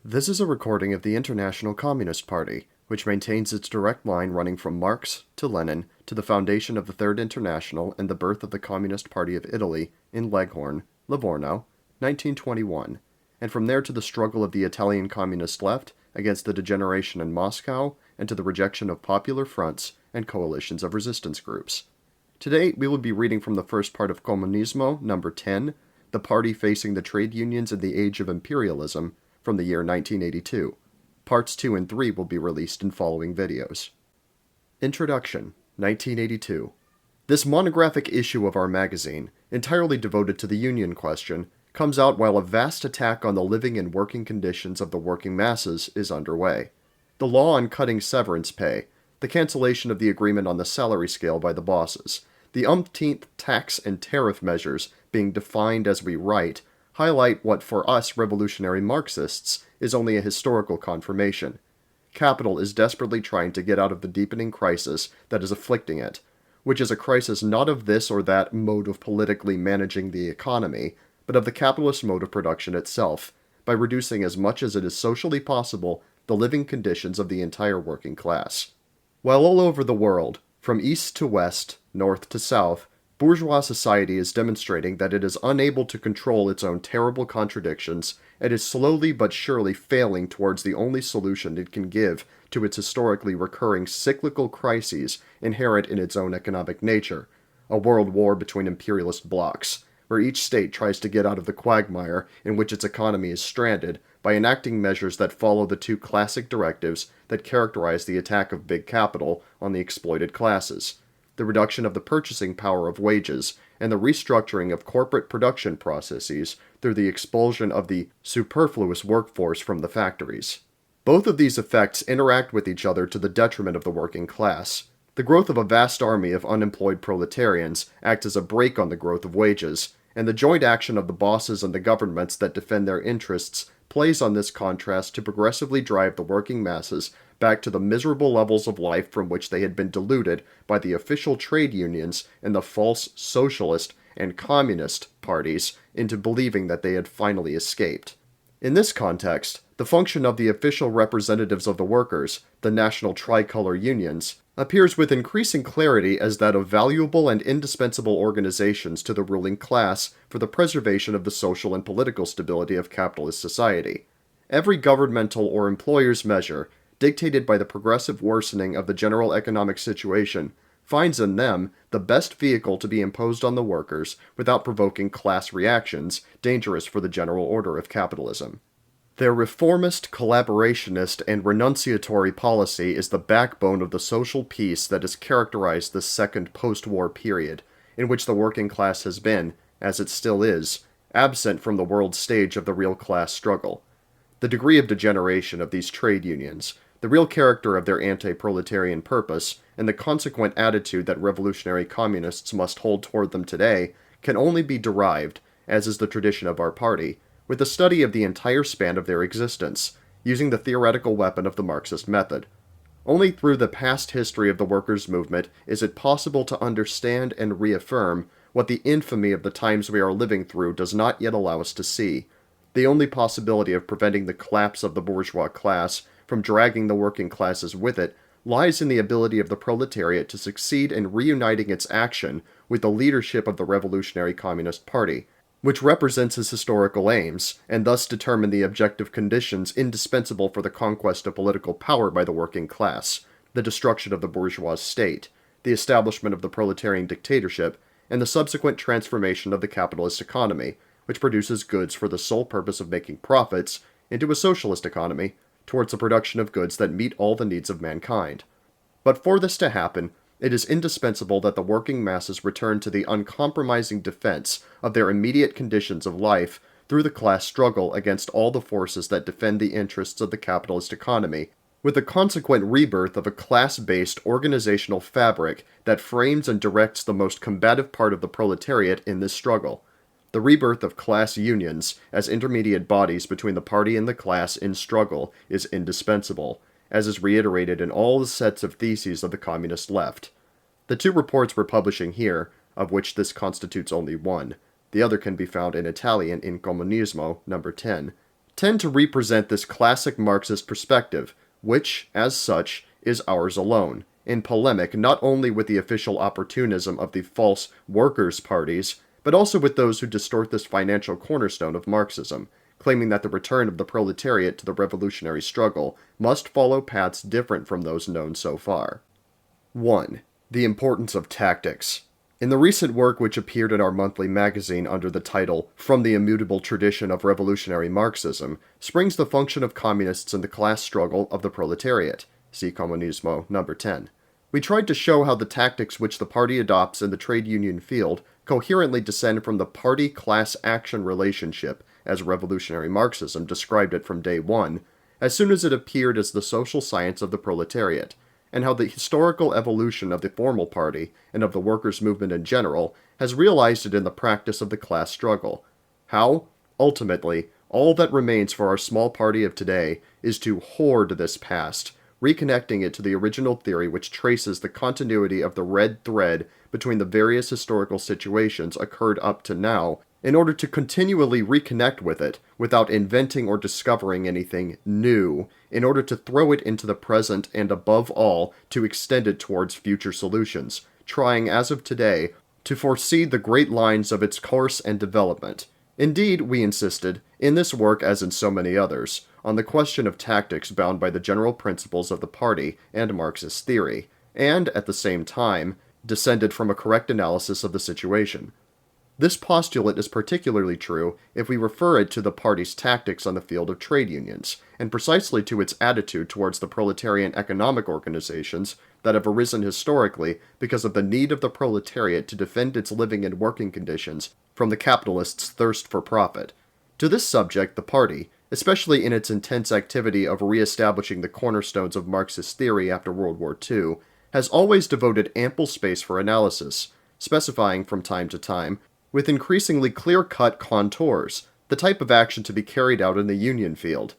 This is a recording of the International Communist Party, which maintains its direct line running from Marx to Lenin to the foundation of the Third International and the birth of the Communist Party of Italy in Leghorn, Livorno, 1921, and from there to the struggle of the Italian communist left against the degeneration in Moscow and to the rejection of popular fronts and coalitions of resistance groups. Today we will be reading from the first part of Comunismo, number 10, The Party Facing the Trade Unions in the Age of Imperialism, from the year 1982. Parts 2 and 3 will be released in following videos. Introduction, 1982. This monographic issue of our magazine, entirely devoted to the union question, comes out while a vast attack on the living and working conditions of the working masses is underway. The law on cutting severance pay, the cancellation of the agreement on the salary scale by the bosses, the umpteenth tax and tariff measures being defined as we write, highlight what for us revolutionary Marxists is only a historical confirmation. Capital is desperately trying to get out of the deepening crisis that is afflicting it, which is a crisis not of this or that mode of politically managing the economy, but of the capitalist mode of production itself, by reducing as much as it is socially possible the living conditions of the entire working class. While all over the world, from east to west, north to south, bourgeois society is demonstrating that it is unable to control its own terrible contradictions and is slowly but surely failing towards the only solution it can give to its historically recurring cyclical crises inherent in its own economic nature, a world war between imperialist blocs, where each state tries to get out of the quagmire in which its economy is stranded by enacting measures that follow the two classic directives that characterize the attack of big capital on the exploited classes: the reduction of the purchasing power of wages, and the restructuring of corporate production processes through the expulsion of the superfluous workforce from the factories. Both of these effects interact with each other to the detriment of the working class. The growth of a vast army of unemployed proletarians acts as a brake on the growth of wages, and the joint action of the bosses and the governments that defend their interests plays on this contrast to progressively drive the working masses back to the miserable levels of life from which they had been deluded by the official trade unions and the false socialist and communist parties into believing that they had finally escaped. In this context, the function of the official representatives of the workers, the national tricolor unions, appears with increasing clarity as that of valuable and indispensable organizations to the ruling class for the preservation of the social and political stability of capitalist society. Every governmental or employer's measure, dictated by the progressive worsening of the general economic situation, finds in them the best vehicle to be imposed on the workers without provoking class reactions dangerous for the general order of capitalism. Their reformist, collaborationist, and renunciatory policy is the backbone of the social peace that has characterized this second post-war period, in which the working class has been, as it still is, absent from the world stage of the real class struggle. The degree of degeneration of these trade unions, the real character of their anti-proletarian purpose, and the consequent attitude that revolutionary communists must hold toward them today can only be derived, as is the tradition of our party, with a study of the entire span of their existence, using the theoretical weapon of the Marxist method. Only through the past history of the workers' movement is it possible to understand and reaffirm what the infamy of the times we are living through does not yet allow us to see. The only possibility of preventing the collapse of the bourgeois class from dragging the working classes with it lies in the ability of the proletariat to succeed in reuniting its action with the leadership of the Revolutionary Communist Party, which represents its historical aims, and thus determine the objective conditions indispensable for the conquest of political power by the working class, the destruction of the bourgeois state, the establishment of the proletarian dictatorship, and the subsequent transformation of the capitalist economy, which produces goods for the sole purpose of making profits, into a socialist economy, towards the production of goods that meet all the needs of mankind. But for this to happen, it is indispensable that the working masses return to the uncompromising defense of their immediate conditions of life through the class struggle against all the forces that defend the interests of the capitalist economy, with the consequent rebirth of a class-based organizational fabric that frames and directs the most combative part of the proletariat in this struggle. The rebirth of class unions as intermediate bodies between the party and the class in struggle is indispensable, as is reiterated in all the sets of theses of the communist left. The two reports we're publishing here, of which this constitutes only one, the other can be found in Italian in Comunismo, number 10, tend to represent this classic Marxist perspective, which, as such, is ours alone, in polemic not only with the official opportunism of the false workers' parties, but also with those who distort this financial cornerstone of Marxism, claiming that the return of the proletariat to the revolutionary struggle must follow paths different from those known so far. 1. The importance of tactics. In the recent work which appeared in our monthly magazine under the title From the Immutable Tradition of Revolutionary Marxism, springs the function of communists in the class struggle of the proletariat. See Comunismo number 10. We tried to show how the tactics which the party adopts in the trade union field coherently descend from the party-class action relationship, as revolutionary Marxism described it from day one, as soon as it appeared as the social science of the proletariat, and how the historical evolution of the formal party, and of the workers' movement in general, has realized it in the practice of the class struggle. How, ultimately, all that remains for our small party of today is to hoard this past, reconnecting it to the original theory which traces the continuity of the red thread between the various historical situations occurred up to now, in order to continually reconnect with it without inventing or discovering anything new, in order to throw it into the present and above all to extend it towards future solutions, trying as of today to foresee the great lines of its course and development. Indeed, we insisted, in this work as in so many others, on the question of tactics bound by the general principles of the party and Marxist theory, and, at the same time, descended from a correct analysis of the situation. This postulate is particularly true if we refer it to the party's tactics on the field of trade unions, and precisely to its attitude towards the proletarian economic organizations that have arisen historically because of the need of the proletariat to defend its living and working conditions from the capitalists' thirst for profit. To this subject, the party, especially in its intense activity of re-establishing the cornerstones of Marxist theory after World War II, has always devoted ample space for analysis, specifying from time to time, with increasingly clear-cut contours, the type of action to be carried out in the union field.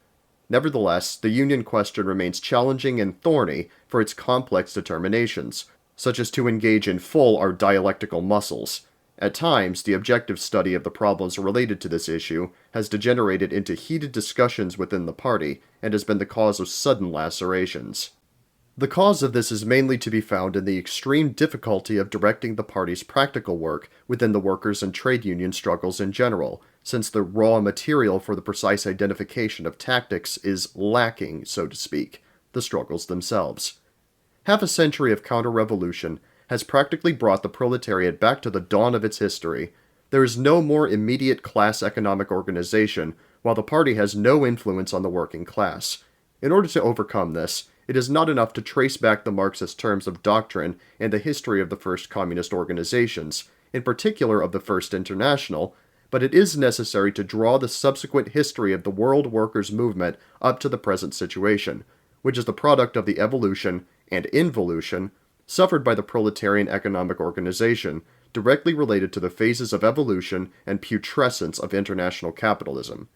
Nevertheless, the union question remains challenging and thorny for its complex determinations, such as to engage in full our dialectical muscles. At times, the objective study of the problems related to this issue has degenerated into heated discussions within the party and has been the cause of sudden lacerations. The cause of this is mainly to be found in the extreme difficulty of directing the party's practical work within the workers' and trade union struggles in general, since the raw material for the precise identification of tactics is lacking, so to speak, the struggles themselves. Half a century of counter-revolution has practically brought the proletariat back to the dawn of its history. There is no more immediate class economic organization, while the party has no influence on the working class. In order to overcome this, it is not enough to trace back the Marxist terms of doctrine and the history of the first communist organizations, in particular of the First International, but it is necessary to draw the subsequent history of the world workers' movement up to the present situation, which is the product of the evolution and involution suffered by the proletarian economic organization, directly related to the phases of evolution and putrescence of international capitalism.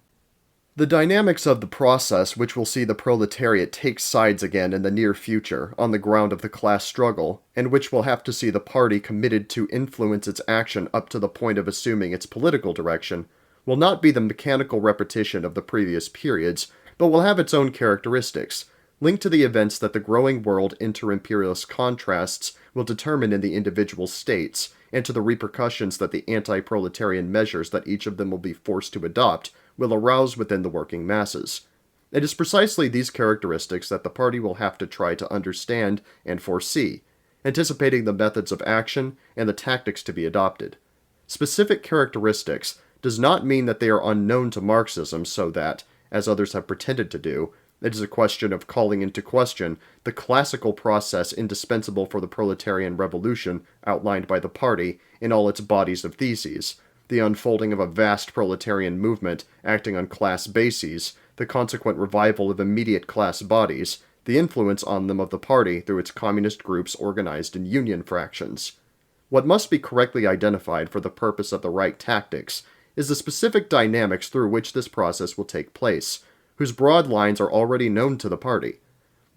The dynamics of the process which will see the proletariat take sides again in the near future on the ground of the class struggle, and which will have to see the party committed to influence its action up to the point of assuming its political direction, will not be the mechanical repetition of the previous periods, but will have its own characteristics, linked to the events that the growing world inter-imperialist contrasts will determine in the individual states, and to the repercussions that the anti-proletarian measures that each of them will be forced to adopt will arouse within the working masses. It is precisely these characteristics that the party will have to try to understand and foresee, anticipating the methods of action and the tactics to be adopted. Specific characteristics does not mean that they are unknown to Marxism so that, as others have pretended to do, it is a question of calling into question the classical process indispensable for the proletarian revolution outlined by the party in all its bodies of theses, the unfolding of a vast proletarian movement acting on class bases, the consequent revival of immediate class bodies, the influence on them of the party through its communist groups organized in union fractions. What must be correctly identified for the purpose of the right tactics is the specific dynamics through which this process will take place, whose broad lines are already known to the party.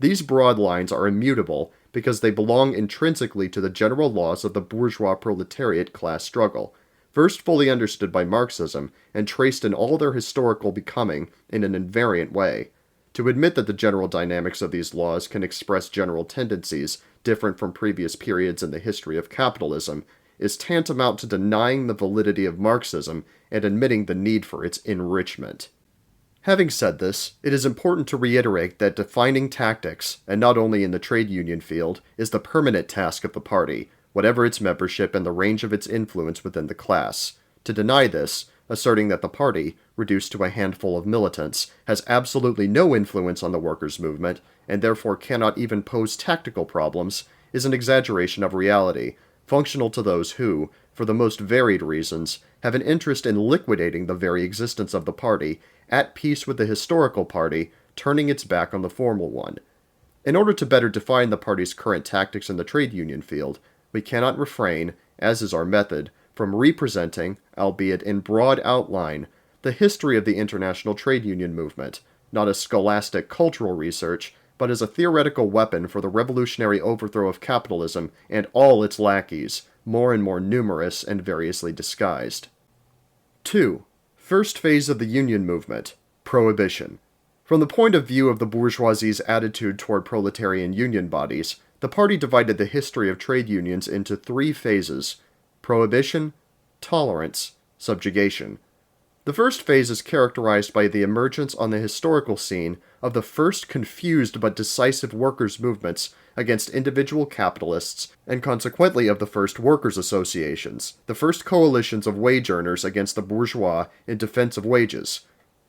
These broad lines are immutable because they belong intrinsically to the general laws of the bourgeois proletariat class struggle, first fully understood by Marxism and traced in all their historical becoming in an invariant way. To admit that the general dynamics of these laws can express general tendencies different from previous periods in the history of capitalism is tantamount to denying the validity of Marxism and admitting the need for its enrichment. Having said this, it is important to reiterate that defining tactics, and not only in the trade union field, is the permanent task of the party, whatever its membership and the range of its influence within the class. To deny this, asserting that the party, reduced to a handful of militants, has absolutely no influence on the workers' movement, and therefore cannot even pose tactical problems, is an exaggeration of reality, functional to those who, for the most varied reasons, have an interest in liquidating the very existence of the party, at peace with the historical party, turning its back on the formal one. In order to better define the party's current tactics in the trade union field, we cannot refrain, as is our method, from representing, albeit in broad outline, the history of the international trade union movement, not as scholastic cultural research, but as a theoretical weapon for the revolutionary overthrow of capitalism and all its lackeys, more and more numerous and variously disguised. 2. First phase of the union movement, Prohibition. From the point of view of the bourgeoisie's attitude toward proletarian union bodies, the party divided the history of trade unions into 3 phases: Prohibition, Tolerance, Subjugation. The first phase is characterized by the emergence on the historical scene of the first confused but decisive workers' movements against individual capitalists, and consequently of the first workers' associations, the first coalitions of wage earners against the bourgeois in defense of wages.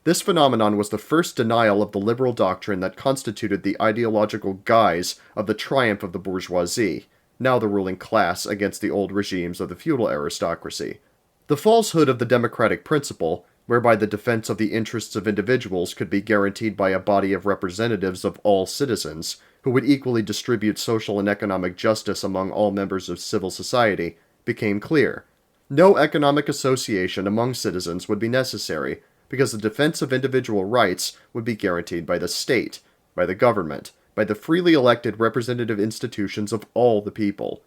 This phenomenon was the first denial of the liberal doctrine that constituted the ideological guise of the triumph of the bourgeoisie, now the ruling class, against the old regimes of the feudal aristocracy. The falsehood of the democratic principle, whereby the defense of the interests of individuals could be guaranteed by a body of representatives of all citizens, who would equally distribute social and economic justice among all members of civil society, became clear. No economic association among citizens would be necessary, because the defense of individual rights would be guaranteed by the state, by the government, by the freely elected representative institutions of all the people.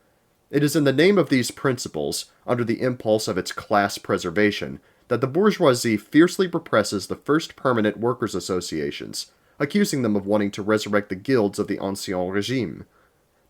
It is in the name of these principles, under the impulse of its class preservation, that the bourgeoisie fiercely represses the first permanent workers' associations, accusing them of wanting to resurrect the guilds of the Ancien Régime.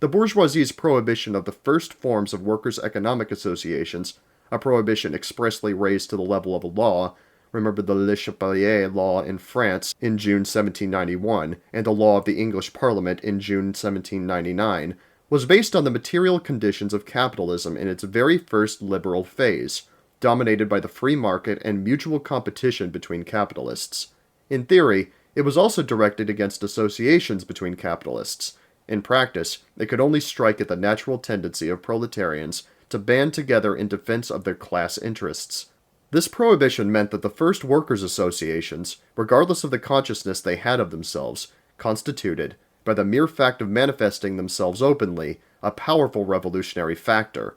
The bourgeoisie's prohibition of the first forms of workers' economic associations, a prohibition expressly raised to the level of a law, remember the Le Chapelier law in France in June 1791, and the law of the English Parliament in June 1799, was based on the material conditions of capitalism in its very first liberal phase, dominated by the free market and mutual competition between capitalists. In theory, it was also directed against associations between capitalists. In practice, it could only strike at the natural tendency of proletarians to band together in defense of their class interests. This prohibition meant that the first workers' associations, regardless of the consciousness they had of themselves, constituted, by the mere fact of manifesting themselves openly, a powerful revolutionary factor.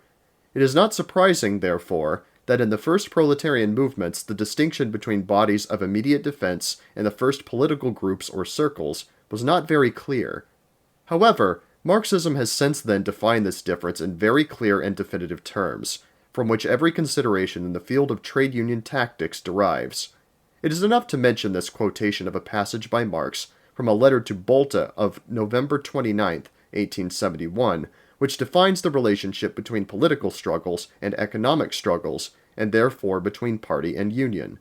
It is not surprising, therefore, that in the first proletarian movements the distinction between bodies of immediate defense and the first political groups or circles was not very clear. However, Marxism has since then defined this difference in very clear and definitive terms, from which every consideration in the field of trade union tactics derives. It is enough to mention this quotation of a passage by Marx from a letter to Bolta of November 29, 1871, which defines the relationship between political struggles and economic struggles, and therefore between party and union.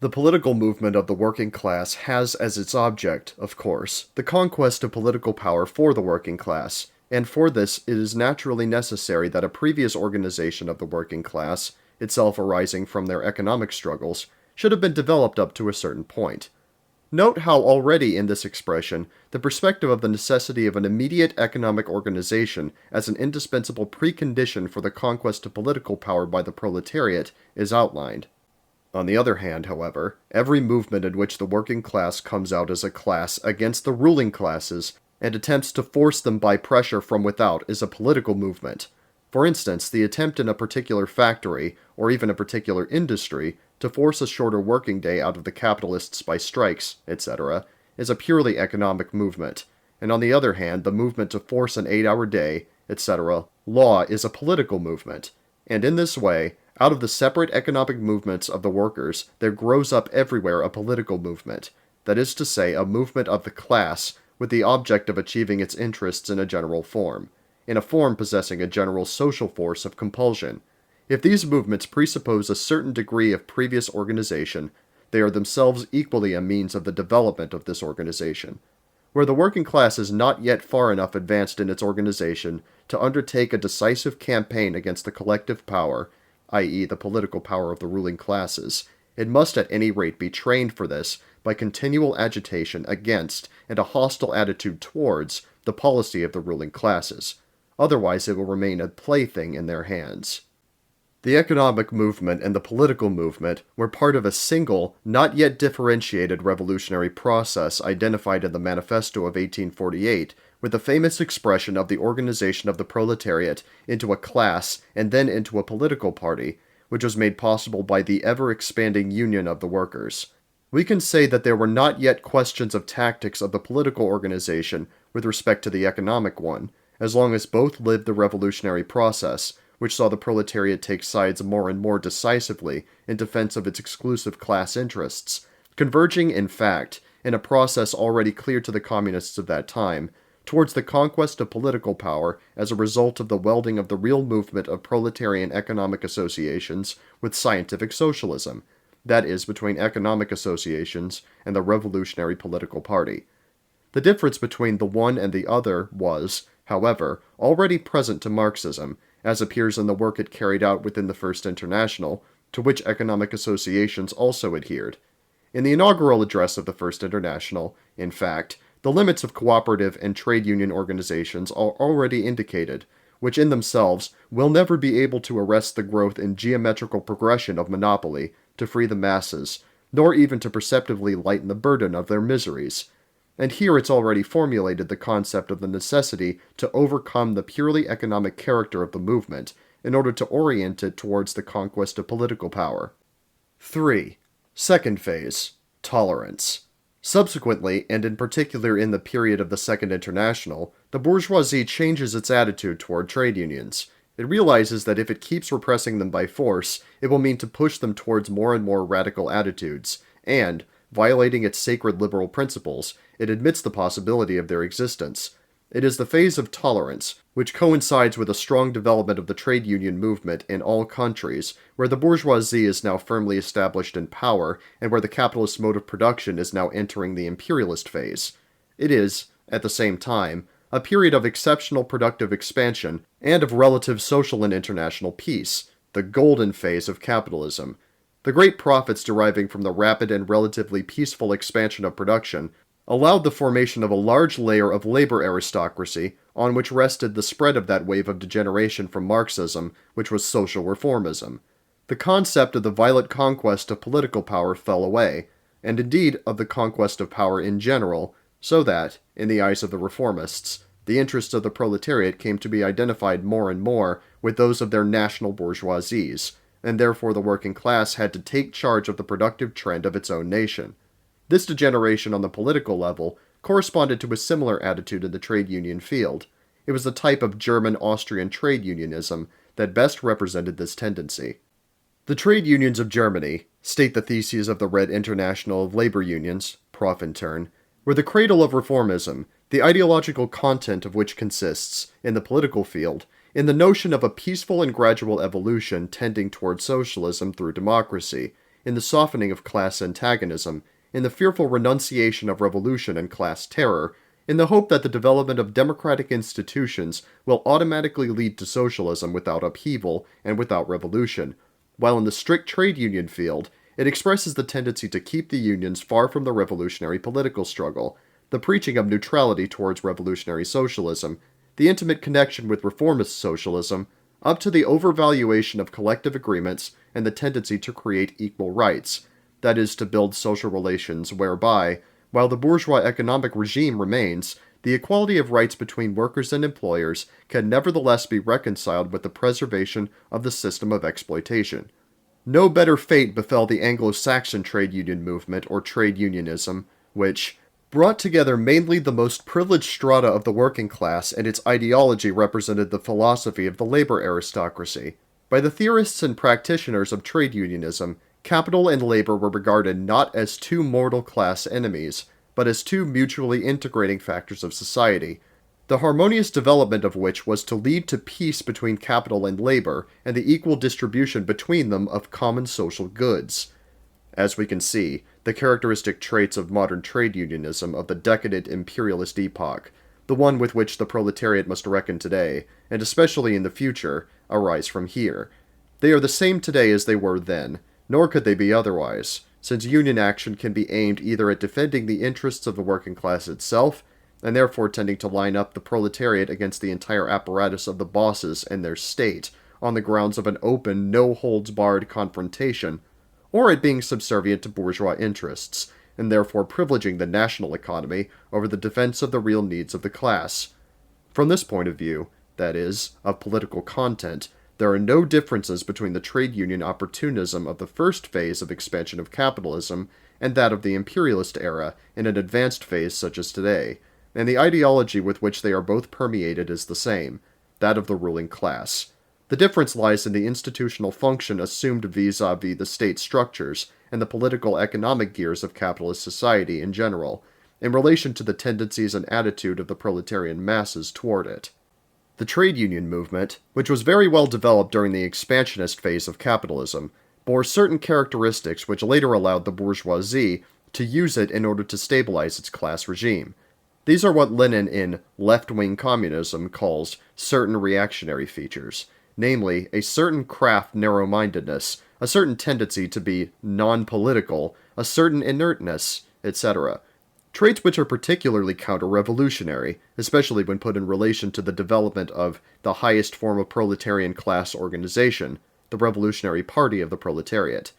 The political movement of the working class has as its object, of course, the conquest of political power for the working class, and for this it is naturally necessary that a previous organization of the working class, itself arising from their economic struggles, should have been developed up to a certain point. Note how already in this expression, the perspective of the necessity of an immediate economic organization as an indispensable precondition for the conquest of political power by the proletariat is outlined. On the other hand, however, every movement in which the working class comes out as a class against the ruling classes and attempts to force them by pressure from without is a political movement. For instance, the attempt in a particular factory, or even a particular industry, to force a shorter working day out of the capitalists by strikes, etc., is a purely economic movement, and on the other hand, the movement to force an 8-hour day, etc., law is a political movement, and in this way, Out of the separate economic movements of the workers, there grows up everywhere a political movement, that is to say, a movement of the class with the object of achieving its interests in a general form, in a form possessing a general social force of compulsion. If these movements presuppose a certain degree of previous organization, they are themselves equally a means of the development of this organization. Where the working class is not yet far enough advanced in its organization to undertake a decisive campaign against the collective power, i.e. the political power of the ruling classes, it must at any rate be trained for this by continual agitation against and a hostile attitude towards the policy of the ruling classes. Otherwise it will remain a plaything in their hands. The economic movement and the political movement were part of a single, not yet differentiated revolutionary process identified in the Manifesto of 1848 with the famous expression of the organization of the proletariat into a class and then into a political party, which was made possible by the ever-expanding union of the workers. We can say that there were not yet questions of tactics of the political organization with respect to the economic one, as long as both lived the revolutionary process, which saw the proletariat take sides more and more decisively in defense of its exclusive class interests, converging, in fact, in a process already clear to the communists of that time, towards the conquest of political power as a result of the welding of the real movement of proletarian economic associations with scientific socialism, that is, between economic associations and the revolutionary political party. The difference between the one and the other was, however, already present to Marxism, as appears in the work it carried out within the First International, to which economic associations also adhered. In the inaugural address of the First International, in fact, the limits of cooperative and trade union organizations are already indicated, which in themselves will never be able to arrest the growth in geometrical progression of monopoly to free the masses, nor even to perceptibly lighten the burden of their miseries. And here it's already formulated the concept of the necessity to overcome the purely economic character of the movement in order to orient it towards the conquest of political power. 3. Second phase. Tolerance. Subsequently, and in particular in the period of the Second International, the bourgeoisie changes its attitude toward trade unions. It realizes that if it keeps repressing them by force, it will mean to push them towards more and more radical attitudes, and, violating its sacred liberal principles, it admits the possibility of their existence. It is the phase of tolerance, which coincides with a strong development of the trade union movement in all countries, where the bourgeoisie is now firmly established in power, and where the capitalist mode of production is now entering the imperialist phase. It is, at the same time, a period of exceptional productive expansion and of relative social and international peace, the golden phase of capitalism. The great profits deriving from the rapid and relatively peaceful expansion of production allowed the formation of a large layer of labor aristocracy on which rested the spread of that wave of degeneration from Marxism, which was social reformism. The concept of the violent conquest of political power fell away, and indeed of the conquest of power in general, so that, in the eyes of the reformists, the interests of the proletariat came to be identified more and more with those of their national bourgeoisies, and therefore the working class had to take charge of the productive trend of its own nation. This degeneration on the political level corresponded to a similar attitude in the trade union field. It was the type of German-Austrian trade unionism that best represented this tendency. The trade unions of Germany, state the theses of the Red International of Labor Unions, Profintern, were the cradle of reformism, the ideological content of which consists, in the political field, in the notion of a peaceful and gradual evolution tending toward socialism through democracy, in the softening of class antagonism, in the fearful renunciation of revolution and class terror, in the hope that the development of democratic institutions will automatically lead to socialism without upheaval and without revolution, while in the strict trade union field, it expresses the tendency to keep the unions far from the revolutionary political struggle, the preaching of neutrality towards revolutionary socialism, the intimate connection with reformist socialism, up to the overvaluation of collective agreements and the tendency to create equal rights, that is, to build social relations whereby, while the bourgeois economic regime remains, the equality of rights between workers and employers can nevertheless be reconciled with the preservation of the system of exploitation. No better fate befell the Anglo-Saxon trade union movement or trade unionism, which brought together mainly the most privileged strata of the working class, and its ideology represented the philosophy of the labor aristocracy. By the theorists and practitioners of trade unionism, capital and labor were regarded not as two mortal class enemies, but as two mutually integrating factors of society, the harmonious development of which was to lead to peace between capital and labor and the equal distribution between them of common social goods. As we can see, the characteristic traits of modern trade unionism of the decadent imperialist epoch, the one with which the proletariat must reckon today, and especially in the future, arise from here. They are the same today as they were then, nor could they be otherwise, since union action can be aimed either at defending the interests of the working class itself, and therefore tending to line up the proletariat against the entire apparatus of the bosses and their state, on the grounds of an open, no-holds-barred confrontation, or at being subservient to bourgeois interests, and therefore privileging the national economy over the defense of the real needs of the class. From this point of view, that is, of political content, there are no differences between the trade union opportunism of the first phase of expansion of capitalism and that of the imperialist era in an advanced phase such as today, and the ideology with which they are both permeated is the same, that of the ruling class. The difference lies in the institutional function assumed vis-a-vis the state structures and the political-economic gears of capitalist society in general, in relation to the tendencies and attitude of the proletarian masses toward it. The trade union movement, which was very well developed during the expansionist phase of capitalism, bore certain characteristics which later allowed the bourgeoisie to use it in order to stabilize its class regime. These are what Lenin in left-wing communism calls certain reactionary features, namely, a certain craft narrow-mindedness, a certain tendency to be non-political, a certain inertness, etc. Traits which are particularly counter-revolutionary, especially when put in relation to the development of the highest form of proletarian class organization, the Revolutionary Party of the Proletariat.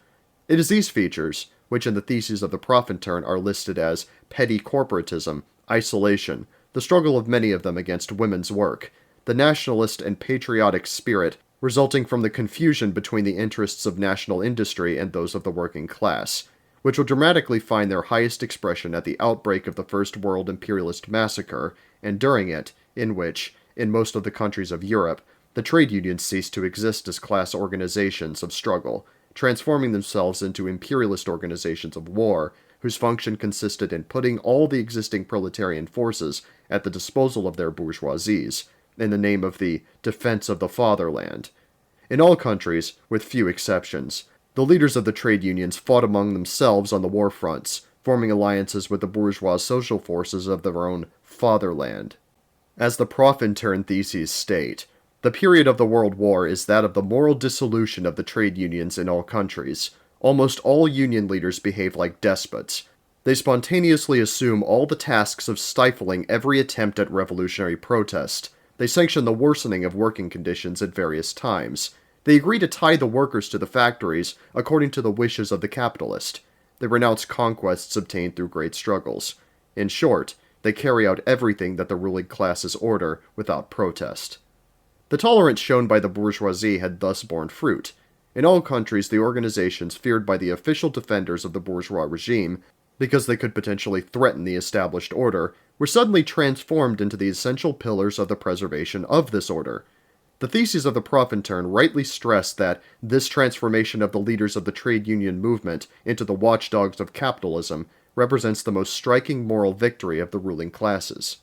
It is these features, which in the theses of the Prohibition are listed as petty corporatism, isolation, the struggle of many of them against women's work, the nationalist and patriotic spirit resulting from the confusion between the interests of national industry and those of the working class, which will dramatically find their highest expression at the outbreak of the First World Imperialist Massacre, and during it, in which, in most of the countries of Europe, the trade unions ceased to exist as class organizations of struggle, transforming themselves into imperialist organizations of war, whose function consisted in putting all the existing proletarian forces at the disposal of their bourgeoisies, in the name of the defense of the fatherland. In all countries, with few exceptions, the leaders of the trade unions fought among themselves on the war fronts, forming alliances with the bourgeois social forces of their own fatherland. As the Prohibition theses state, the period of the World War is that of the moral dissolution of the trade unions in all countries. Almost all union leaders behave like despots. They spontaneously assume all the tasks of stifling every attempt at revolutionary protest. They sanction the worsening of working conditions at various times. They agree to tie the workers to the factories according to the wishes of the capitalist. They renounce conquests obtained through great struggles. In short, they carry out everything that the ruling classes order without protest. The tolerance shown by the bourgeoisie had thus borne fruit. In all countries, the organizations feared by the official defenders of the bourgeois regime, because they could potentially threaten the established order, were suddenly transformed into the essential pillars of the preservation of this order. The theses of the Prohibition rightly stress that this transformation of the leaders of the trade union movement into the watchdogs of capitalism represents the most striking moral victory of the ruling classes.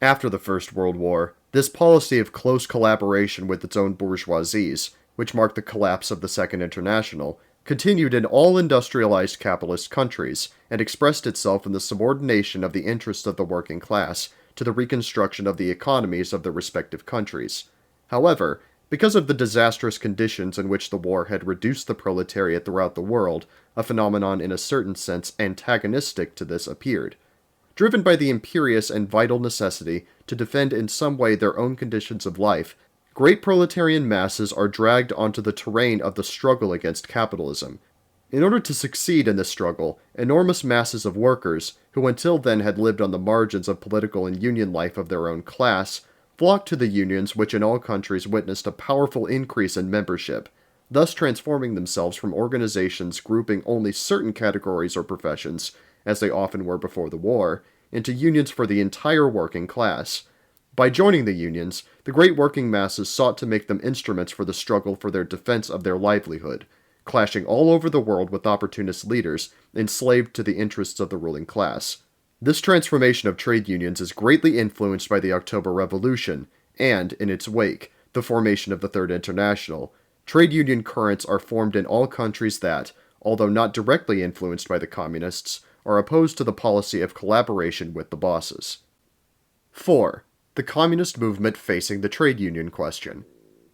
After the First World War, this policy of close collaboration with its own bourgeoisies, which marked the collapse of the Second International, continued in all industrialized capitalist countries, and expressed itself in the subordination of the interests of the working class to the reconstruction of the economies of their respective countries. However, because of the disastrous conditions in which the war had reduced the proletariat throughout the world, a phenomenon in a certain sense antagonistic to this appeared. Driven by the imperious and vital necessity to defend in some way their own conditions of life, great proletarian masses are dragged onto the terrain of the struggle against capitalism. In order to succeed in this struggle, enormous masses of workers, who until then had lived on the margins of political and union life of their own class, flocked to the unions which in all countries witnessed a powerful increase in membership, thus transforming themselves from organizations grouping only certain categories or professions, as they often were before the war, into unions for the entire working class. By joining the unions, the great working masses sought to make them instruments for the struggle for their defense of their livelihood, clashing all over the world with opportunist leaders enslaved to the interests of the ruling class. This transformation of trade unions is greatly influenced by the October Revolution and, in its wake, the formation of the Third International. Trade union currents are formed in all countries that, although not directly influenced by the communists, are opposed to the policy of collaboration with the bosses. 4. The communist movement facing the trade union question.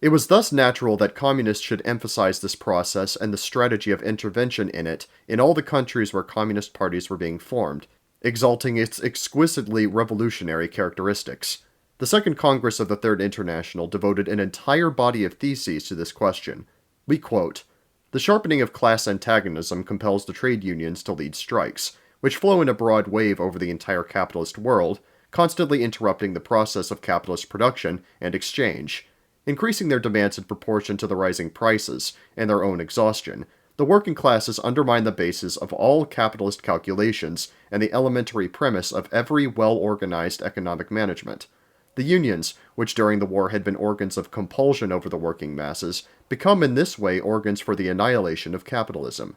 It was thus natural that communists should emphasize this process and the strategy of intervention in it in all the countries where communist parties were being formed, exalting its exquisitely revolutionary characteristics. The Second Congress of the Third International devoted an entire body of theses to this question. We quote, "The sharpening of class antagonism compels the trade unions to lead strikes, which flow in a broad wave over the entire capitalist world, constantly interrupting the process of capitalist production and exchange. Increasing their demands in proportion to the rising prices and their own exhaustion, the working classes undermine the basis of all capitalist calculations and the elementary premise of every well-organized economic management. The unions, which during the war had been organs of compulsion over the working masses, become in this way organs for the annihilation of capitalism."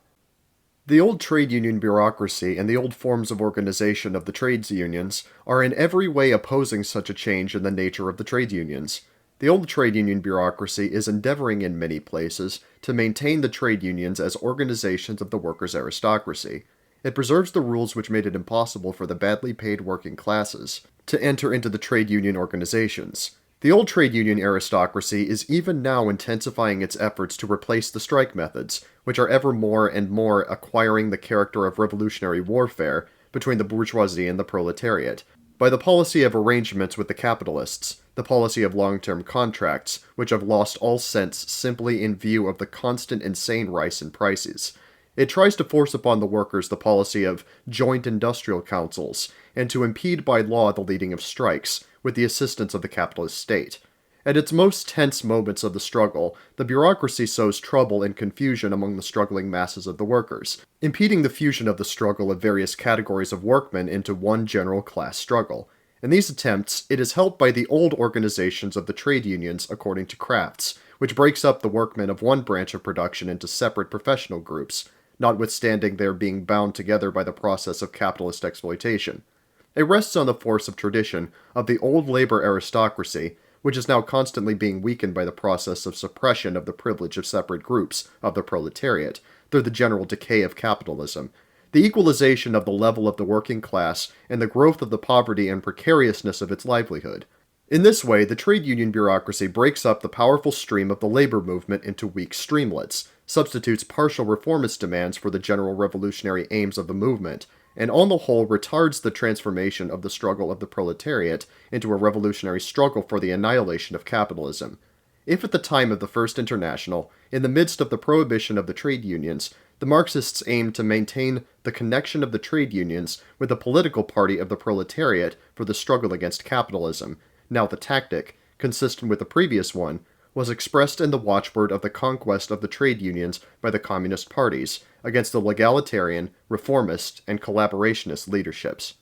The old trade union bureaucracy and the old forms of organization of the trades unions are in every way opposing such a change in the nature of the trade unions. The old trade union bureaucracy is endeavoring in many places to maintain the trade unions as organizations of the workers' aristocracy. It preserves the rules which made it impossible for the badly paid working classes to enter into the trade union organizations. The old trade union aristocracy is even now intensifying its efforts to replace the strike methods, which are ever more and more acquiring the character of revolutionary warfare between the bourgeoisie and the proletariat, by the policy of arrangements with the capitalists, the policy of long-term contracts, which have lost all sense simply in view of the constant insane rise in prices. It tries to force upon the workers the policy of joint industrial councils, and to impede by law the leading of strikes, with the assistance of the capitalist state. At its most tense moments of the struggle, the bureaucracy sows trouble and confusion among the struggling masses of the workers, impeding the fusion of the struggle of various categories of workmen into one general class struggle. In these attempts, it is helped by the old organizations of the trade unions according to crafts, which breaks up the workmen of one branch of production into separate professional groups, notwithstanding their being bound together by the process of capitalist exploitation. It rests on the force of tradition of the old labor aristocracy, which is now constantly being weakened by the process of suppression of the privilege of separate groups of the proletariat through the general decay of capitalism, the equalization of the level of the working class, and the growth of the poverty and precariousness of its livelihood. In this way, the trade union bureaucracy breaks up the powerful stream of the labor movement into weak streamlets, substitutes partial reformist demands for the general revolutionary aims of the movement, and on the whole retards the transformation of the struggle of the proletariat into a revolutionary struggle for the annihilation of capitalism. If at the time of the First International, in the midst of the prohibition of the trade unions, the Marxists aimed to maintain the connection of the trade unions with the political party of the proletariat for the struggle against capitalism, now the tactic, consistent with the previous one, was expressed in the watchword of the conquest of the trade unions by the communist parties against the legalitarian, reformist, and collaborationist leaderships.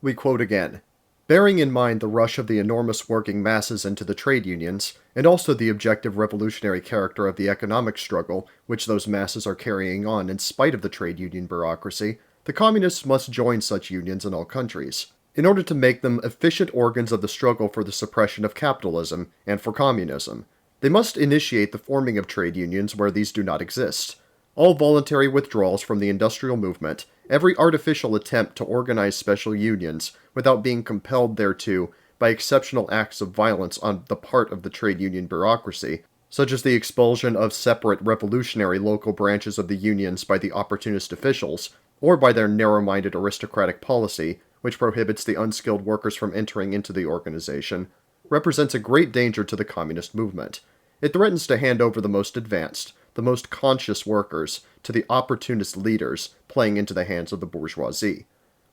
We quote again, "Bearing in mind the rush of the enormous working masses into the trade unions, and also the objective revolutionary character of the economic struggle which those masses are carrying on in spite of the trade union bureaucracy, the communists must join such unions in all countries, in order to make them efficient organs of the struggle for the suppression of capitalism and for communism. They must initiate the forming of trade unions where these do not exist. All voluntary withdrawals from the industrial movement, every artificial attempt to organize special unions without being compelled thereto by exceptional acts of violence on the part of the trade union bureaucracy, such as the expulsion of separate revolutionary local branches of the unions by the opportunist officials, or by their narrow-minded aristocratic policy, which prohibits the unskilled workers from entering into the organization, represents a great danger to the communist movement. It threatens to hand over the most advanced, the most conscious workers to the opportunist leaders playing into the hands of the bourgeoisie.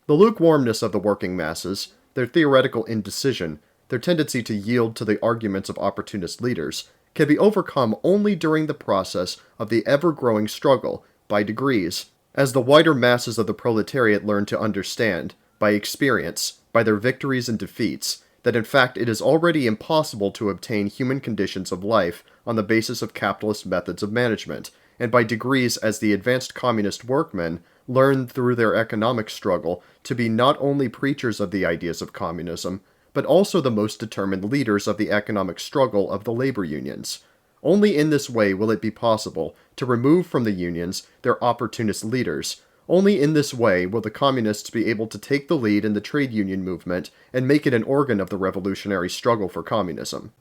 The lukewarmness of the working masses, their theoretical indecision, their tendency to yield to the arguments of opportunist leaders, can be overcome only during the process of the ever-growing struggle, by degrees, as the wider masses of the proletariat learn to understand, by experience, by their victories and defeats, that in fact it is already impossible to obtain human conditions of life on the basis of capitalist methods of management, and by degrees as the advanced communist workmen learn through their economic struggle to be not only preachers of the ideas of communism, but also the most determined leaders of the economic struggle of the labor unions. Only in this way will it be possible to remove from the unions their opportunist leaders. Only in this way will the communists be able to take the lead in the trade union movement and make it an organ of the revolutionary struggle for communism.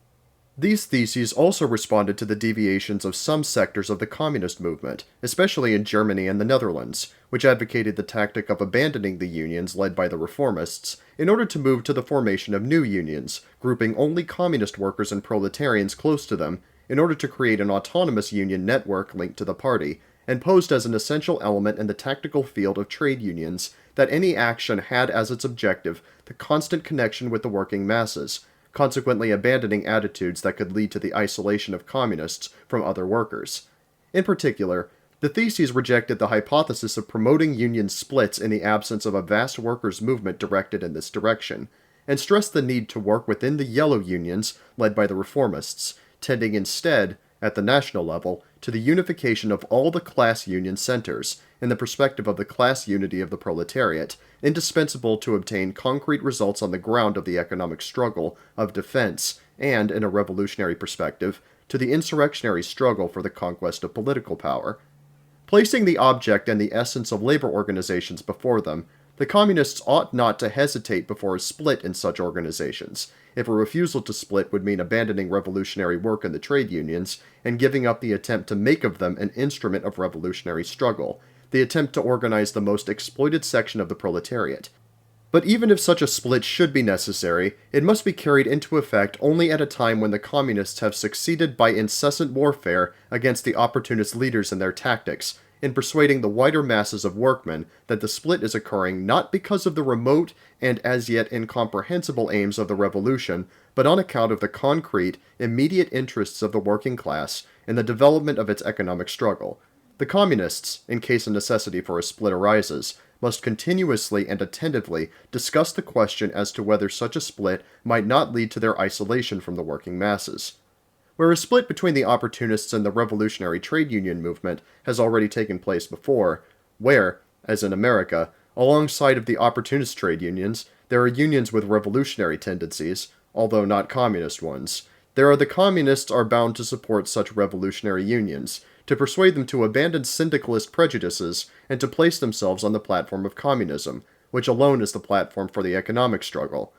These theses also responded to the deviations of some sectors of the communist movement, especially in Germany and the Netherlands, which advocated the tactic of abandoning the unions led by the reformists in order to move to the formation of new unions, grouping only communist workers and proletarians close to them in order to create an autonomous union network linked to the party, and posed as an essential element in the tactical field of trade unions that any action had as its objective the constant connection with the working masses, consequently abandoning attitudes that could lead to the isolation of communists from other workers. In particular, the theses rejected the hypothesis of promoting union splits in the absence of a vast workers' movement directed in this direction, and stressed the need to work within the yellow unions led by the reformists, tending instead, at the national level, to the unification of all the class union centers, in the perspective of the class unity of the proletariat, indispensable to obtain concrete results on the ground of the economic struggle of defense, and, in a revolutionary perspective, to the insurrectionary struggle for the conquest of political power. Placing the object and the essence of labor organizations before them, the communists ought not to hesitate before a split in such organizations, if a refusal to split would mean abandoning revolutionary work in the trade unions and giving up the attempt to make of them an instrument of revolutionary struggle, the attempt to organize the most exploited section of the proletariat. But even if such a split should be necessary, it must be carried into effect only at a time when the communists have succeeded by incessant warfare against the opportunist leaders and their tactics, in persuading the wider masses of workmen that the split is occurring not because of the remote and as yet incomprehensible aims of the revolution, but on account of the concrete, immediate interests of the working class in the development of its economic struggle. The communists, in case a necessity for a split arises, must continuously and attentively discuss the question as to whether such a split might not lead to their isolation from the working masses. Where a split between the opportunists and the revolutionary trade union movement has already taken place before, where, as in America, alongside of the opportunist trade unions, there are unions with revolutionary tendencies, although not communist ones, the communists are bound to support such revolutionary unions, to persuade them to abandon syndicalist prejudices and to place themselves on the platform of communism, which alone is the platform for the economic struggle.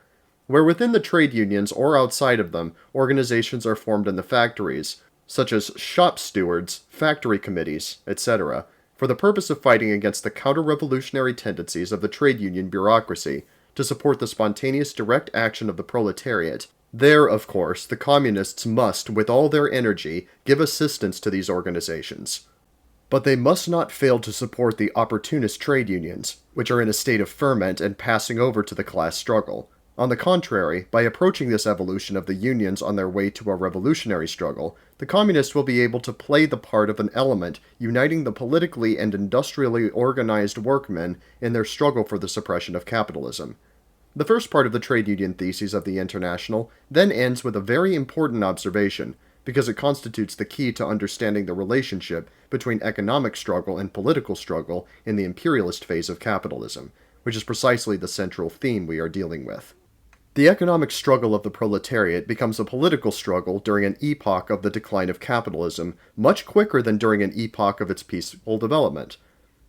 Where within the trade unions or outside of them, organizations are formed in the factories, such as shop stewards, factory committees, etc., for the purpose of fighting against the counter-revolutionary tendencies of the trade union bureaucracy, to support the spontaneous direct action of the proletariat, there, of course, the communists must, with all their energy, give assistance to these organizations. But they must not fail to support the opportunist trade unions, which are in a state of ferment and passing over to the class struggle. On the contrary, by approaching this evolution of the unions on their way to a revolutionary struggle, the communists will be able to play the part of an element uniting the politically and industrially organized workmen in their struggle for the suppression of capitalism. The first part of the trade union theses of the International then ends with a very important observation, because it constitutes the key to understanding the relationship between economic struggle and political struggle in the imperialist phase of capitalism, which is precisely the central theme we are dealing with. The economic struggle of the proletariat becomes a political struggle during an epoch of the decline of capitalism much quicker than during an epoch of its peaceful development.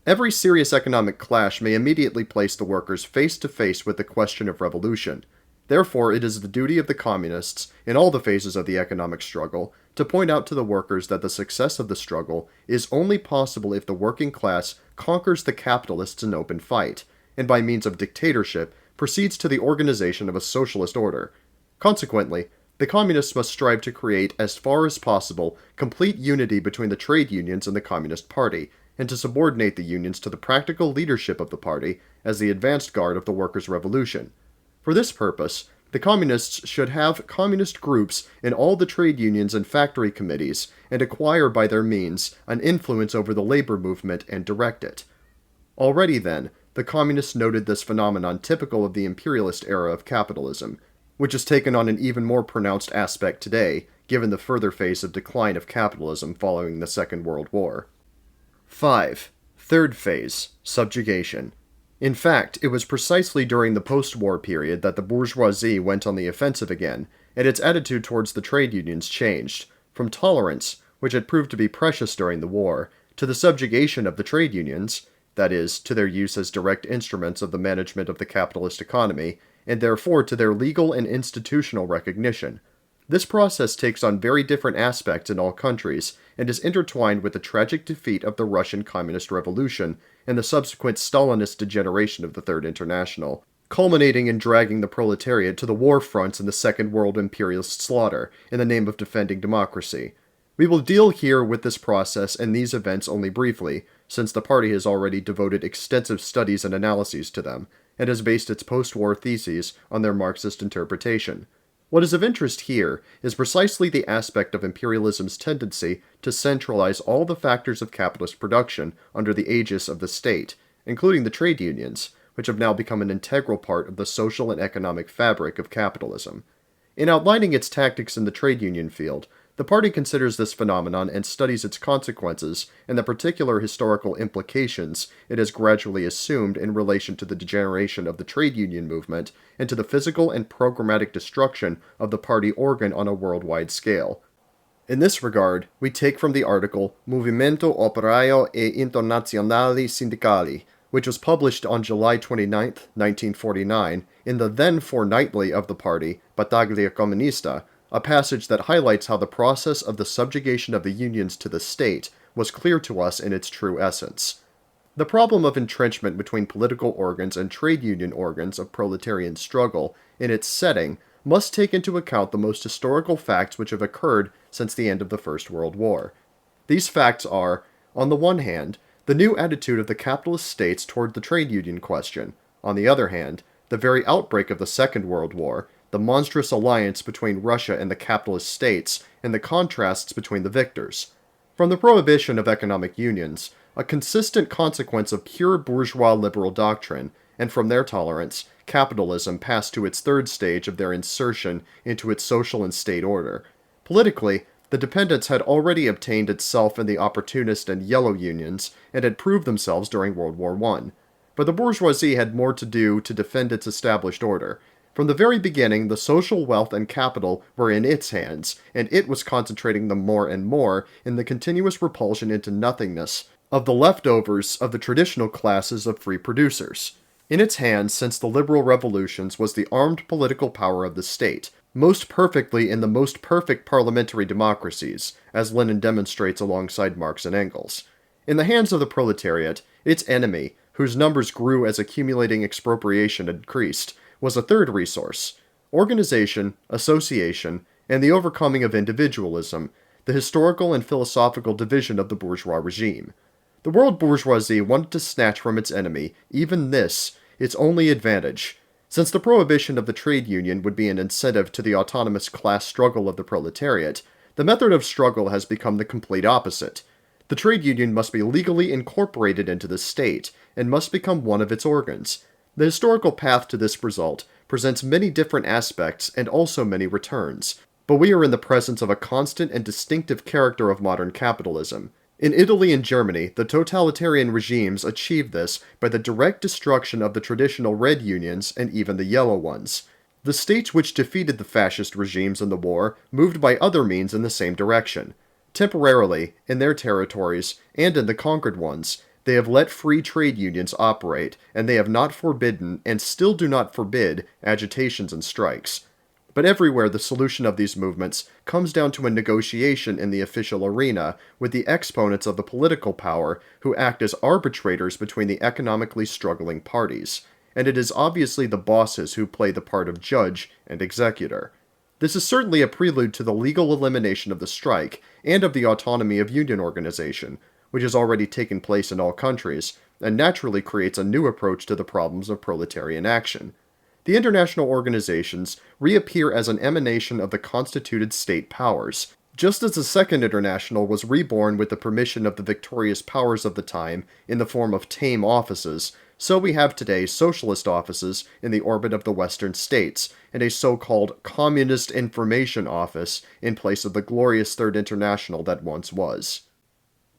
Every serious economic clash may immediately place the workers face to face with the question of revolution. Therefore, it is the duty of the communists, in all the phases of the economic struggle, to point out to the workers that the success of the struggle is only possible if the working class conquers the capitalists in open fight, and by means of dictatorship proceeds to the organization of a socialist order. Consequently, the communists must strive to create, as far as possible, complete unity between the trade unions and the Communist Party, and to subordinate the unions to the practical leadership of the party as the advanced guard of the workers' revolution. For this purpose, the communists should have communist groups in all the trade unions and factory committees, and acquire by their means an influence over the labor movement and direct it. Already then, the communists noted this phenomenon typical of the imperialist era of capitalism. which has taken on an even more pronounced aspect today, given the further phase of decline of capitalism following the Second World War. 5. Third phase, subjugation. In fact, it was precisely during the post-war period that the bourgeoisie went on the offensive again, and its attitude towards the trade unions changed, from tolerance, which had proved to be precious during the war, to the subjugation of the trade unions, that is, to their use as direct instruments of the management of the capitalist economy, and therefore to their legal and institutional recognition. This process takes on very different aspects in all countries, and is intertwined with the tragic defeat of the Russian Communist Revolution and the subsequent Stalinist degeneration of the Third International, culminating in dragging the proletariat to the war fronts in the Second World imperialist slaughter in the name of defending democracy. We will deal here with this process and these events only briefly, since the party has already devoted extensive studies and analyses to them, and has based its post-war theses on their Marxist interpretation. What is of interest here is precisely the aspect of imperialism's tendency to centralize all the factors of capitalist production under the aegis of the state, including the trade unions, which have now become an integral part of the social and economic fabric of capitalism. In outlining its tactics in the trade union field, the party considers this phenomenon and studies its consequences and the particular historical implications it has gradually assumed in relation to the degeneration of the trade union movement and to the physical and programmatic destruction of the party organ on a worldwide scale. In this regard, we take from the article Movimento Operaio e Internazionali Sindicali, which was published on July 29, 1949, in the then fortnightly of the party, Battaglia Comunista, a passage that highlights how the process of the subjugation of the unions to the state was clear to us in its true essence. The problem of entrenchment between political organs and trade union organs of proletarian struggle, in its setting, must take into account the most historical facts which have occurred since the end of the First World War. These facts are, on the one hand, the new attitude of the capitalist states toward the trade union question, on the other hand, the very outbreak of the Second World War, the monstrous alliance between Russia and the capitalist states, and the contrasts between the victors. From the prohibition of economic unions, a consistent consequence of pure bourgeois liberal doctrine, and from their tolerance, capitalism passed to its third stage of their insertion into its social and state order. Politically, the dependence had already obtained itself in the opportunist and yellow unions, and had proved themselves during World War I. But the bourgeoisie had more to do to defend its established order. From the very beginning, the social wealth and capital were in its hands, and it was concentrating them more and more in the continuous repulsion into nothingness of the leftovers of the traditional classes of free producers. In its hands since the liberal revolutions was the armed political power of the state, most perfectly in the most perfect parliamentary democracies, as Lenin demonstrates alongside Marx and Engels. In the hands of the proletariat, its enemy, whose numbers grew as accumulating expropriation increased, was a third resource: organization, association, and the overcoming of individualism, the historical and philosophical division of the bourgeois regime. The world bourgeoisie wanted to snatch from its enemy, even this, its only advantage. Since the prohibition of the trade union would be an incentive to the autonomous class struggle of the proletariat, the method of struggle has become the complete opposite. The trade union must be legally incorporated into the state, and must become one of its organs. The historical path to this result presents many different aspects and also many returns, but we are in the presence of a constant and distinctive character of modern capitalism. In Italy and Germany, the totalitarian regimes achieved this by the direct destruction of the traditional red unions and even the yellow ones. The states which defeated the fascist regimes in the war moved by other means in the same direction. Temporarily, in their territories, and in the conquered ones, they have let free trade unions operate, and they have not forbidden, and still do not forbid, agitations and strikes. But everywhere the solution of these movements comes down to a negotiation in the official arena with the exponents of the political power who act as arbitrators between the economically struggling parties, and it is obviously the bosses who play the part of judge and executor. This is certainly a prelude to the legal elimination of the strike and of the autonomy of union organization, which has already taken place in all countries, and naturally creates a new approach to the problems of proletarian action. The international organizations reappear as an emanation of the constituted state powers, just as the Second International was reborn with the permission of the victorious powers of the time in the form of tame offices, So we have today socialist offices in the orbit of the Western states, and a so-called Communist Information Office in place of the glorious Third International that once was.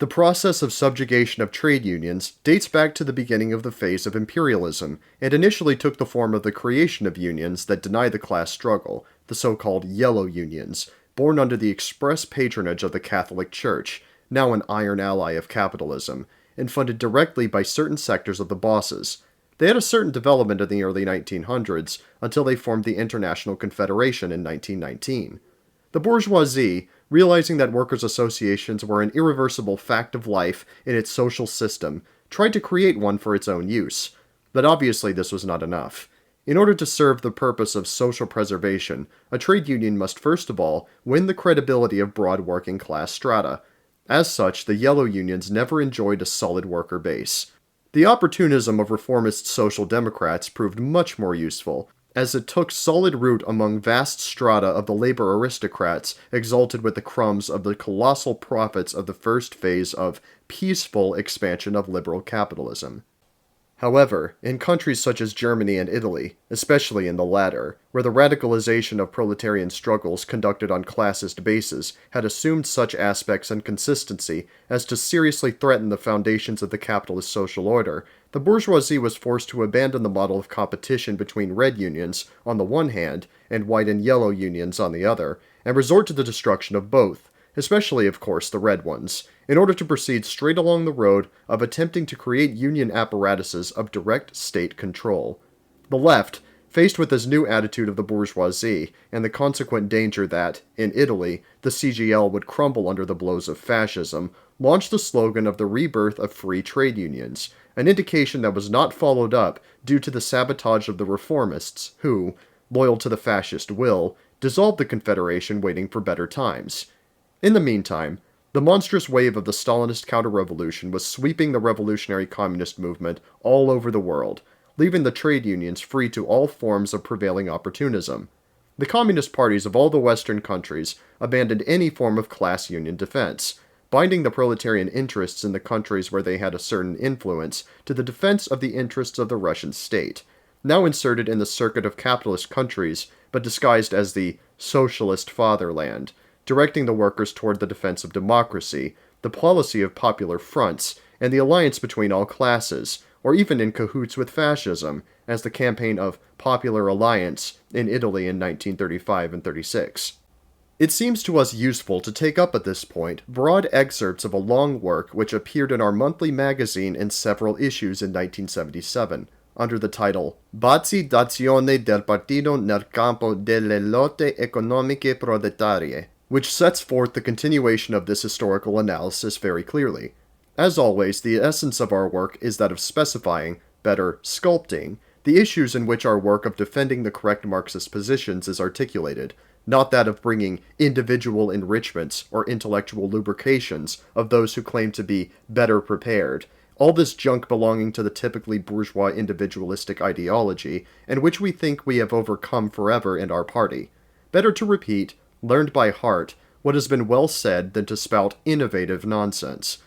The process of subjugation of trade unions dates back to the beginning of the phase of imperialism, and initially took the form of the creation of unions that deny the class struggle, the so-called yellow unions, born under the express patronage of the Catholic Church, now an iron ally of capitalism, and funded directly by certain sectors of the bosses. They had a certain development in the early 1900s, until they formed the International Confederation in 1919. The bourgeoisie, realizing that workers' associations were an irreversible fact of life in its social system, tried to create one for its own use. But obviously this was not enough. In order to serve the purpose of social preservation, a trade union must first of all win the credibility of broad working class strata. As such, the yellow unions never enjoyed a solid worker base. The opportunism of reformist social democrats proved much more useful, as it took solid root among vast strata of the labor aristocrats exalted with the crumbs of the colossal profits of the first phase of peaceful expansion of liberal capitalism. However, in countries such as Germany and Italy, especially in the latter, where the radicalization of proletarian struggles conducted on classist bases had assumed such aspects and consistency as to seriously threaten the foundations of the capitalist social order, the bourgeoisie was forced to abandon the model of competition between red unions on the one hand and white and yellow unions on the other, and resort to the destruction of both, especially, of course, the red ones, in order to proceed straight along the road of attempting to create union apparatuses of direct state control. The left, faced with this new attitude of the bourgeoisie, and the consequent danger that, in Italy, the CGL would crumble under the blows of fascism, launched the slogan of the rebirth of free trade unions, an indication that was not followed up due to the sabotage of the reformists, who, loyal to the fascist will, dissolved the Confederation waiting for better times. In the meantime, the monstrous wave of the Stalinist counter-revolution was sweeping the revolutionary communist movement all over the world, leaving the trade unions free to all forms of prevailing opportunism. The communist parties of all the Western countries abandoned any form of class union defense, binding the proletarian interests in the countries where they had a certain influence to the defense of the interests of the Russian state, now inserted in the circuit of capitalist countries, but disguised as the socialist fatherland, directing the workers toward the defense of democracy, the policy of popular fronts, and the alliance between all classes, or even in cahoots with fascism, as the campaign of Popular Alliance in Italy in 1935 and 36. It seems to us useful to take up at this point broad excerpts of a long work which appeared in our monthly magazine in several issues in 1977, under the title Bazzi d'azione del partito nel campo delle lotte economiche proletarie, which sets forth the continuation of this historical analysis very clearly. As always, the essence of our work is that of specifying, better, sculpting, the issues in which our work of defending the correct Marxist positions is articulated, not that of bringing individual enrichments or intellectual lubrications of those who claim to be better prepared, all this junk belonging to the typically bourgeois individualistic ideology, and which we think we have overcome forever in our party. Better to repeat, learned by heart, what has been well said than to spout innovative nonsense.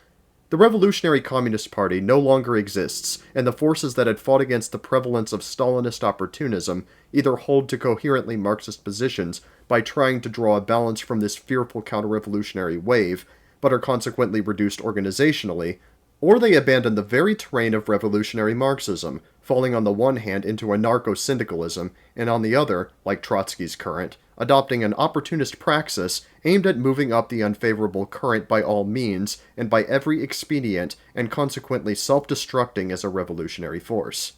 The Revolutionary Communist Party no longer exists, and the forces that had fought against the prevalence of Stalinist opportunism either hold to coherently Marxist positions by trying to draw a balance from this fearful counter-revolutionary wave, but are consequently reduced organizationally, or they abandon the very terrain of revolutionary Marxism, falling on the one hand into anarcho-syndicalism, and on the other, like Trotsky's current, adopting an opportunist praxis aimed at moving up the unfavorable current by all means and by every expedient, and consequently self-destructing as a revolutionary force.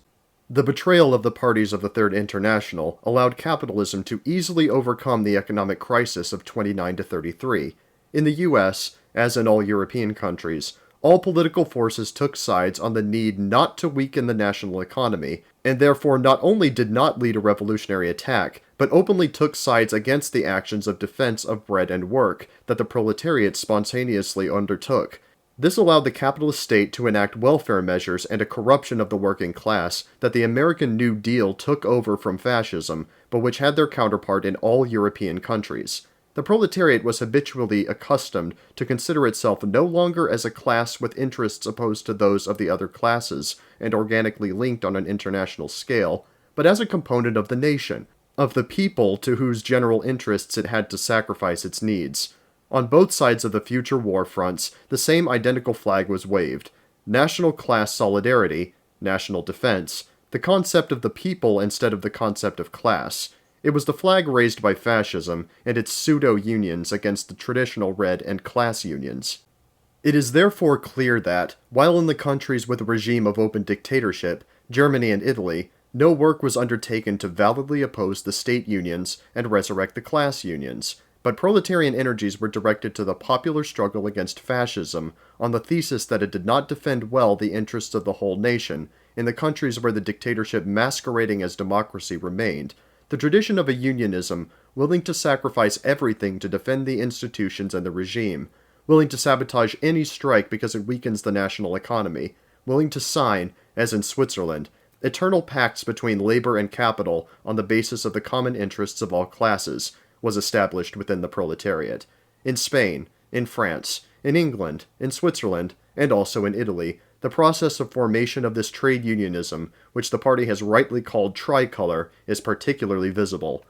The betrayal of the parties of the Third International allowed capitalism to easily overcome the economic crisis of 29 to 33. In the US, as in all European countries, all political forces took sides on the need not to weaken the national economy, and therefore not only did not lead a revolutionary attack, but openly took sides against the actions of defense of bread and work that the proletariat spontaneously undertook. This allowed the capitalist state to enact welfare measures and a corruption of the working class that the American New Deal took over from fascism, but which had their counterpart in all European countries. The proletariat was habitually accustomed to consider itself no longer as a class with interests opposed to those of the other classes, and organically linked on an international scale, but as a component of the nation, of the people to whose general interests it had to sacrifice its needs. On both sides of the future war fronts, the same identical flag was waved: national class solidarity, national defense, the concept of the people instead of the concept of class. It was the flag raised by fascism and its pseudo-unions against the traditional red and class unions. It is therefore clear that, while in the countries with a regime of open dictatorship, Germany and Italy, no work was undertaken to validly oppose the state unions and resurrect the class unions, but proletarian energies were directed to the popular struggle against fascism on the thesis that it did not defend well the interests of the whole nation in the countries where the dictatorship masquerading as democracy remained. The tradition of a unionism willing to sacrifice everything to defend the institutions and the regime, willing to sabotage any strike because it weakens the national economy, willing to sign, as in Switzerland, eternal pacts between labor and capital on the basis of the common interests of all classes, was established within the proletariat. In Spain, in France, in England, in Switzerland, and also in Italy, the process of formation of this trade unionism, which the party has rightly called tricolor, is particularly visible.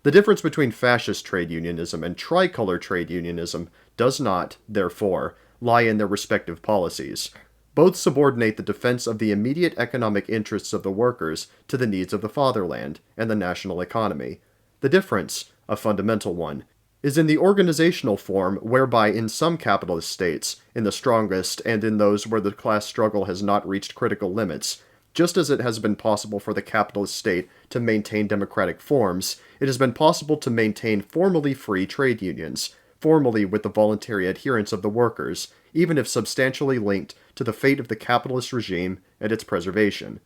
The difference between fascist trade unionism and tricolor trade unionism does not, therefore, lie in their respective policies. Both subordinate the defense of the immediate economic interests of the workers to the needs of the fatherland and the national economy. The difference, a fundamental one, is in the organizational form whereby in some capitalist states, in the strongest and in those where the class struggle has not reached critical limits, just as it has been possible for the capitalist state to maintain democratic forms, it has been possible to maintain formally free trade unions, formally with the voluntary adherence of the workers, even if substantially linked to the fate of the capitalist regime and its preservation.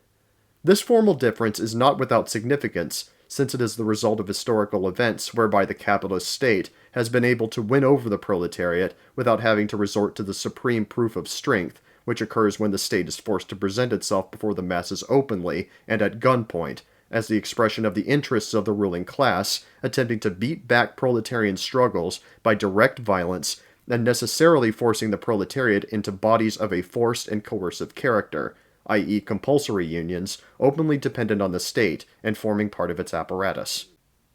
This formal difference is not without significance, since it is the result of historical events whereby the capitalist state has been able to win over the proletariat without having to resort to the supreme proof of strength, which occurs when the state is forced to present itself before the masses openly and at gunpoint, as the expression of the interests of the ruling class, attempting to beat back proletarian struggles by direct violence, and necessarily forcing the proletariat into bodies of a forced and coercive character, i.e. compulsory unions, openly dependent on the state and forming part of its apparatus.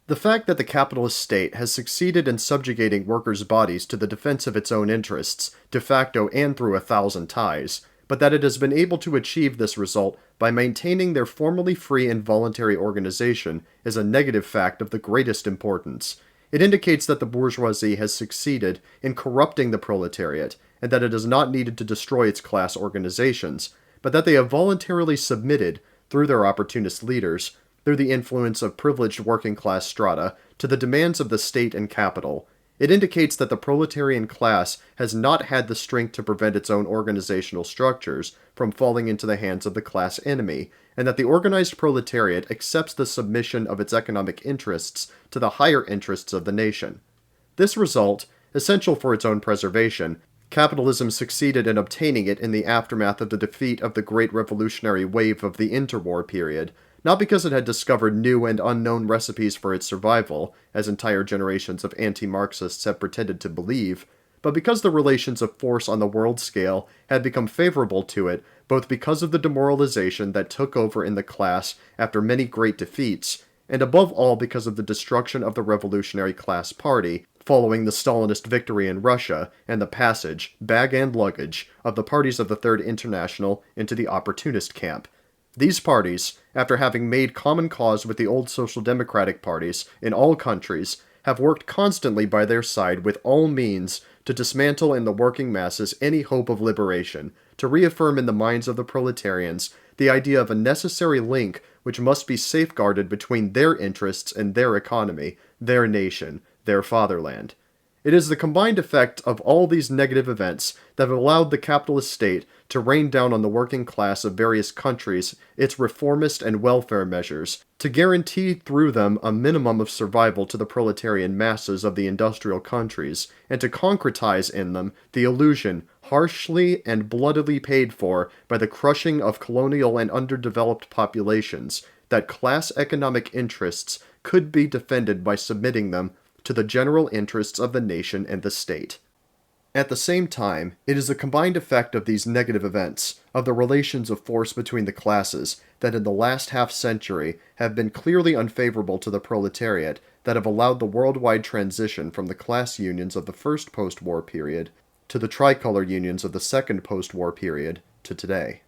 The fact that the capitalist state has succeeded in subjugating workers' bodies to the defense of its own interests, de facto and through 1,000 ties, but that it has been able to achieve this result by maintaining their formally free and voluntary organization is a negative fact of the greatest importance. It indicates that the bourgeoisie has succeeded in corrupting the proletariat, and that it has not needed to destroy its class organizations, but that they have voluntarily submitted, through their opportunist leaders, through the influence of privileged working-class strata, to the demands of the state and capital. It indicates that the proletarian class has not had the strength to prevent its own organizational structures from falling into the hands of the class enemy, and that the organized proletariat accepts the submission of its economic interests to the higher interests of the nation. This result, essential for its own preservation, capitalism succeeded in obtaining it in the aftermath of the defeat of the great revolutionary wave of the interwar period, not because it had discovered new and unknown recipes for its survival, as entire generations of anti-Marxists have pretended to believe, but because the relations of force on the world scale had become favorable to it, both because of the demoralization that took over in the class after many great defeats, and above all because of the destruction of the Revolutionary Class Party, following the Stalinist victory in Russia and the passage, bag and luggage, of the parties of the Third International into the opportunist camp. These parties, after having made common cause with the old social democratic parties in all countries, have worked constantly by their side with all means to dismantle in the working masses any hope of liberation, to reaffirm in the minds of the proletarians the idea of a necessary link which must be safeguarded between their interests and their economy, their nation, their fatherland. It is the combined effect of all these negative events that have allowed the capitalist state to rain down on the working class of various countries its reformist and welfare measures, to guarantee through them a minimum of survival to the proletarian masses of the industrial countries, and to concretize in them the illusion, harshly and bloodily paid for by the crushing of colonial and underdeveloped populations, that class economic interests could be defended by submitting them to the general interests of the nation and the state. At the same time, it is a combined effect of these negative events, of the relations of force between the classes, that in the last half-century have been clearly unfavorable to the proletariat, that have allowed the worldwide transition from the class unions of the first post-war period to the tricolor unions of the second post-war period to today.